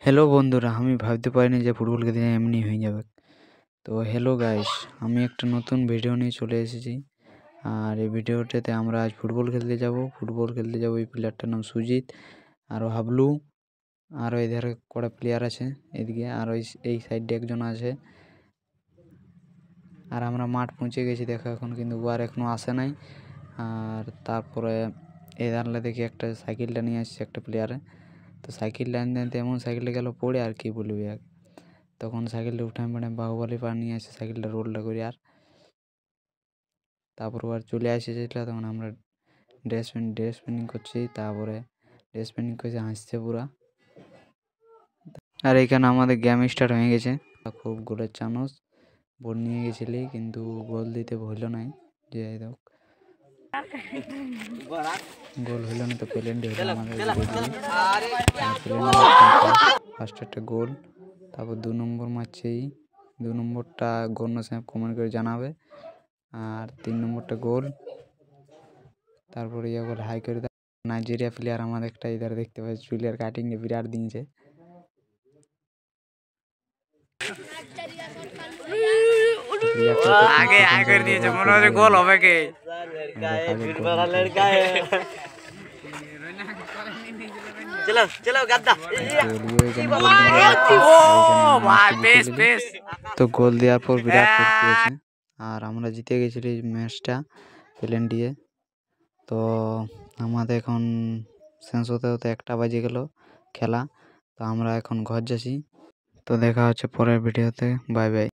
Hello বন্ধুরা, আমি ভাবতে পারিনি যে ফুটবল খেলতে এমনি হয়ে যাবে। তো হ্যালো গাইস, আমি একটা নতুন ভিডিও নিয়ে চলে এসেছি। আর এই ভিডিওটাতে আমরা আজ ফুটবল খেলতে যাব। এই প্লেয়ারটার নাম সুজিত, আরও হাবলু, আরও এধারে কটা প্লেয়ার আছে এদিকে, আর এই সাইডে একজন আছে। আর আমরা মাঠ পৌঁছে গেছি দেখো এখন, কিন্তু ও আর এখনও আসে নাই। আর তারপরে এধারলে দেখি একটা সাইকেলটা নিয়ে আসছে একটা প্লেয়ারে। তো সাইকেলটা আনতে আনতে এমন সাইকেলটা গেল পড়ে, আর কি বলবি। তখন সাইকেলটা উঠান মানে বাহুবলী পার নিয়ে আসে সাইকেলটা রোলটা করে। আর তারপর আর চলে এসেছিল, তখন আমরা ড্রেস পেন্টিং করছি। তারপরে ড্রেস পেন্টিং করছে, হাসছে পুরা। আর এখানে আমাদের গেম স্টার্ট হয়ে গেছে। খুব গোলের চান্স, বল নিয়ে গেছিলি কিন্তু গোল দিতে হইল নাই। যে হোক, গোল হইল না, তো পেলেন্টি হইল আমাদের। ফার্স্ট একটা গোল, তারপর 2 নম্বর মারছে। 2 নম্বরটা গণ্য সাহেব কমেন্ট করে জানাবে। আর 3 নম্বরটা গোল। তারপরে গোল হাই করে দেয় নাইজেরিয়া প্লেয়ার। আমাদের একটা ইধার দেখতে পাচ্ছি চুলের কাটিং বিরাট দিয়েছে। গোল হবে কে? তো গোল দেওয়ার পর বিরাট ফুর্তি হয়েছে। আর আমরা জিতে গেছিলি ম্যাচটা পেলেন দিয়ে। তো আমাদের এখন শেষ হতে হতে 1টা বাজে গেল খেলা। তো আমরা এখন ঘর যাচ্ছি। তো দেখা হচ্ছে পরের ভিডিওতে। Bye bye.